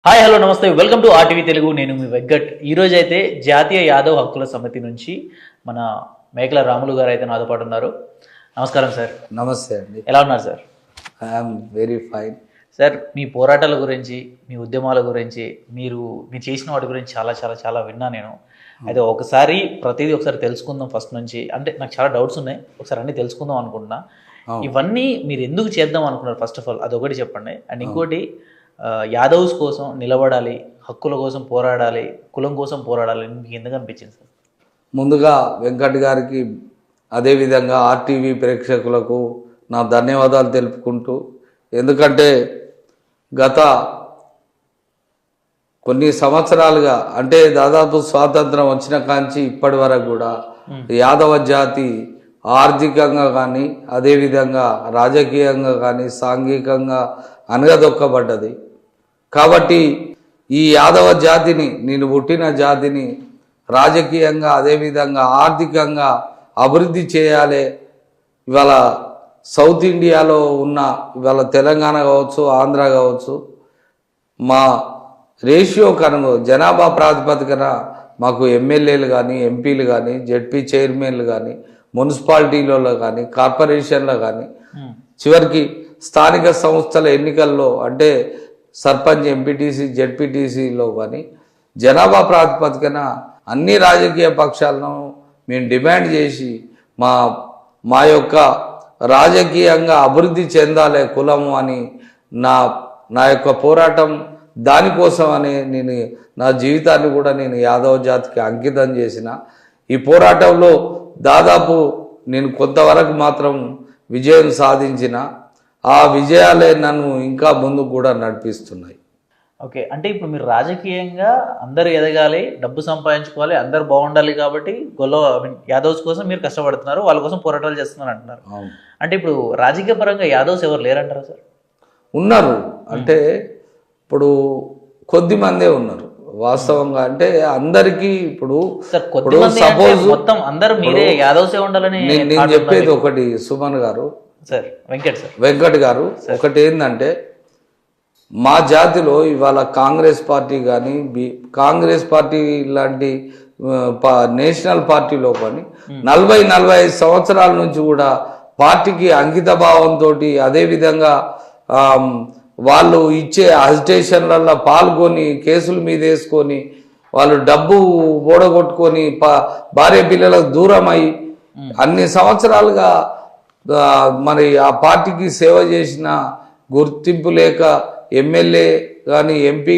Hi hello నమస్తే welcome to RTV Telugu. నేను మీ వెంకట్. ఈరోజు అయితే జాతీయ యాదవ్ హక్కుల సమితి నుంచి మన మేకల రాములు గారు అయితే నాతో పాటు ఉన్నారు. నమస్కారం సార్. నమస్తే అండి. ఎలా ఉన్నారు sir? I'm very fine sir, మీ పోరాటాల గురించి, మీ ఉద్యమాల గురించి, మీరు చేసిన వాటి గురించి చాలా చాలా చాలా విన్నా నేను. అయితే ఒకసారి ప్రతిదీ ఒకసారి తెలుసుకుందాం ఫస్ట్ నుంచి. అంటే నాకు చాలా డౌట్స్ ఉన్నాయి, ఒకసారి అన్నీ తెలుసుకుందాం అనుకుంటున్నా. ఇవన్నీ మీరు ఎందుకు చేద్దాం అనుకున్నారు ఫస్ట్ ఆఫ్ ఆల్ అదొకటి చెప్పండి. అండ్ ఇంకోటి, యాదవ్స్ కోసం నిలబడాలి, హక్కుల కోసం పోరాడాలి, కులం కోసం పోరాడాలి మీకు ఎందుకు అనిపించింది సార్? ముందుగా వెంకట్ గారికి అదేవిధంగా ఆర్టీవీ ప్రేక్షకులకు నా ధన్యవాదాలు తెలుపుకుంటూ, ఎందుకంటే గత కొన్ని సంవత్సరాలుగా అంటే దాదాపు స్వాతంత్రం వచ్చిన కాంచి ఇప్పటి వరకు కూడా యాదవ జాతి ఆర్థికంగా కానీ అదేవిధంగా రాజకీయంగా కానీ సాంఘికంగా అనగదొక్కబడ్డది. కాబట్టి ఈ యాదవ జాతిని, నేను పుట్టిన జాతిని రాజకీయంగా అదేవిధంగా ఆర్థికంగా అభివృద్ధి చేయాలి. ఇవాళ సౌత్ ఇండియాలో ఉన్న ఇవాళ తెలంగాణ కావచ్చు, ఆంధ్ర కావచ్చు, మా రేషియో కనుక జనాభా ప్రాతిపదికన మాకు ఎమ్మెల్యేలు కానీ, ఎంపీలు కానీ, జెడ్పీ చైర్మన్లు కానీ, మున్సిపాలిటీలలో కానీ, కార్పొరేషన్లో కానీ, చివరికి స్థానిక సంస్థల ఎన్నికల్లో అంటే సర్పంచ్, ఎంపీటీసీ, జెడ్పీటీసీలో కానీ జనాభా ప్రాతిపదికన అన్ని రాజకీయ పక్షాలను మేము డిమాండ్ చేసి మా యొక్క రాజకీయంగా అభివృద్ధి చెందాలి కులము అని నా యొక్క పోరాటం దానికోసం అని నేను నా జీవితాన్ని కూడా నేను యాదవ జాతికి అంకితం చేసిన. ఈ పోరాటంలో దాదాపు నేను కొంతవరకు మాత్రం విజయం సాధించిన. ఆ విజయాలే నన్ను ఇంకా ముందుకు కూడా నడిపిస్తున్నాయి. ఓకే, అంటే ఇప్పుడు మీరు రాజకీయంగా అందరూ ఎదగాలి, డబ్బు సంపాదించుకోవాలి, అందరు బాగుండాలి కాబట్టి యాదవ్స్ కోసం మీరు కష్టపడుతున్నారు, వాళ్ళ కోసం పోరాటాలు చేస్తున్నారు అంటున్నారు. అంటే ఇప్పుడు రాజకీయ పరంగా యాదవ్స్ ఎవరు లేరంటారా సార్? ఉన్నారు, అంటే ఇప్పుడు కొద్ది మందే ఉన్నారు వాస్తవంగా. అంటే అందరికీ ఇప్పుడు సపోజ్ మొత్తం అందరూ మీరే యాదవ్సే ఉండాలని నేను చెప్పేది ఒకటి సుమన్ గారు, సార్ వెంకట్ గారు, ఒకటి ఏంటంటే మా జాతిలో ఇవాళ కాంగ్రెస్ పార్టీ కానీ కాంగ్రెస్ పార్టీ లాంటి నేషనల్ పార్టీలో కానీ 40-45 సంవత్సరాల నుంచి కూడా పార్టీకి అంకిత భావంతో అదేవిధంగా వాళ్ళు ఇచ్చే అజిటేషన్లలో పాల్గొని కేసుల మీద వేసుకొని వాళ్ళు డబ్బు ఓడగొట్టుకొని భార్య పిల్లలకు దూరం అయి అన్ని సంవత్సరాలుగా మరి ఆ పార్టీకి సేవ చేసిన గుర్తింపు లేక ఎమ్మెల్యే కానీ ఎంపీ